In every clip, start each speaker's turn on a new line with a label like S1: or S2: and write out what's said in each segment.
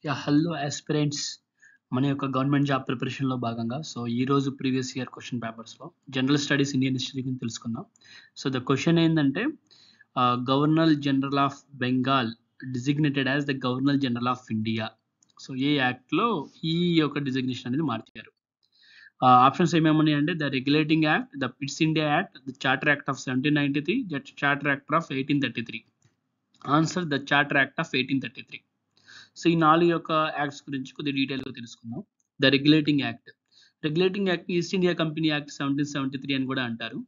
S1: Hello aspirants. మన యొక్క government job ప్రిపరేషన్‌లో భాగంగా ఈరోజు ప్రీవియస్ ఇయర్ క్వెషన్ పేపర్స్‌లో జనరల్ స్టడీస్ ఇండియన్ హిస్టరీ గురించి తెలుసుకుందాం. ద క్వెషన్ ఏందంటే governor general of Bengal designated as the governor general of India. ఏ యాక్ట్‌లో ఈ యొక్క డిజిగ్నేషన్ అనేది మార్చారు? ఆప్షన్స్ ఏమేమున్నాయంటే the regulating act, the Pitt's India act, the charter act of 1793, the charter act of 1833. Answer the charter act of 1833. ఈ 4 యొక్క acts గురించి కొద్దిగా డీటెయిల్‌గా తెలుసుకుందాం. The regulating act. Regulating act east India company act 1773 అని కూడా అంటారు.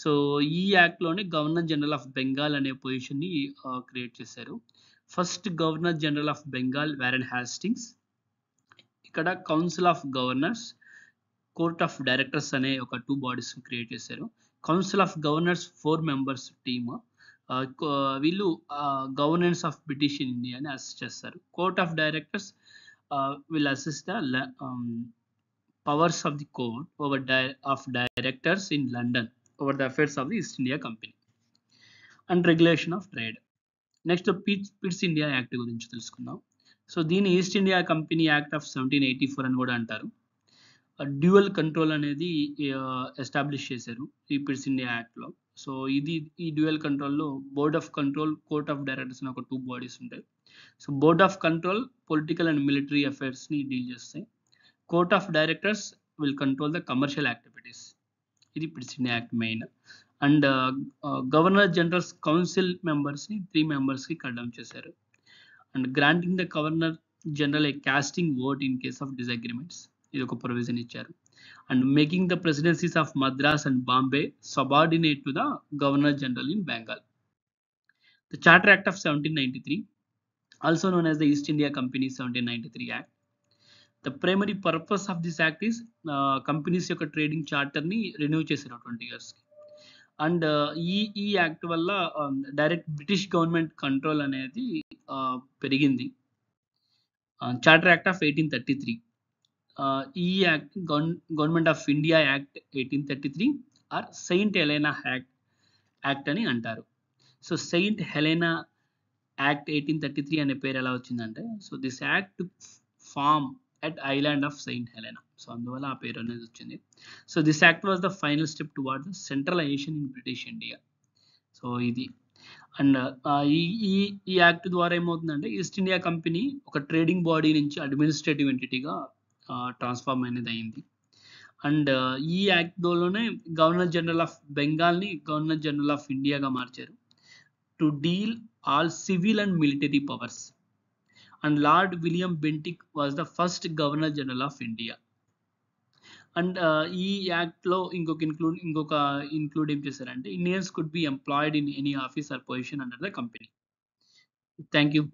S1: సో, ఈ యాక్ట్‌లోనే గవర్నర్ జనరల్ ఆఫ్ బెంగాల్ అనే పొజిషన్‌ని క్రియేట్ చేశారు. First governor general of Bengal Warren Hastings. ఇక్కడ council of governors, court of directors అనే ఒక 2 బాడీస్ క్రియేట్ చేశారు. Council of governors 4 members team. వీళ్ళు గవర్నెన్స్ ఆఫ్ బ్రిటిష్ ఇన్ ఇండియాని అసిస్ట్ చేస్తారు. Court of directors will assist the powers of the court over of directors in London over the affairs of the east India company and regulation of trade. Next pits India act గురించి తెలుసుకుందాం. దీన్ని east India company act of 1784 అని కూడా అంటారు. Dual control అనేది establish చేశారు ఈ pits India యాక్ట్లో. ఈ డ్యూయల్ కంట్రోల్లో board of control, court of directors అని ఒక 2 బాడీస్ ఉంటాయి. Board of control political and military అఫైర్స్ని డీల్ చేస్తాయి. Court of directors will control the commercial activities. ఇది Pitt's India act main. And governor generals council మెంబర్స్ని 3 మెంబర్స్కి cut చేశారు. And granting the governor general a casting vote in case of disagreements, ఇది ఒక provision ఇచ్చారు. And making the presidencies of Madras and Bombay subordinate to the governor general in Bengal. The charter act of 1793, also known as the East India Company 1793 Act. The primary purpose of this act is company's యొక్క trading చార్టర్ని renew చేశారు 20 yearsకి. And ఈ act వల్ల direct British government control అనేది పెరిగింది. Charter act of 1833. ఈ act government of India act 1833 or Saint Helena act అని అంటారు. సెయింట్ హెలెనా యాక్ట్ 1833 అనే పేరు ఎలా వచ్చిందంటే this act form at island of saint Helena, అందువల్ల ఆ పేరు అనేది వచ్చింది. This act was the final step towards the centralisation in British India. ఇది అండ్ ఈ యాక్ట్ ద్వారా ఏమవుతుందంటే ఈస్ట్ ఇండియా కంపెనీ ఒక ట్రేడింగ్ బాడీ నుంచి అడ్మినిస్ట్రేటివ్ ఎంటిటీగా ట్రాన్స్ఫార్మ్ అనేది అయింది. అండ్ ఈ యాక్ట్లోనే గవర్నర్ జనరల్ ఆఫ్ బెంగాల్ని గవర్నర్ జనరల్ ఆఫ్ ఇండియాగా మార్చారు to deal all civil and military powers. And lord William Bentinck was the first governor general of India. And ఈ యాక్ట్లో ఇంకొక ఇంక్లూడ్ ఏం చేశారంటే Indians could be employed in any office or position under the company. Thank you.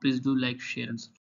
S1: Please do like, share and subscribe.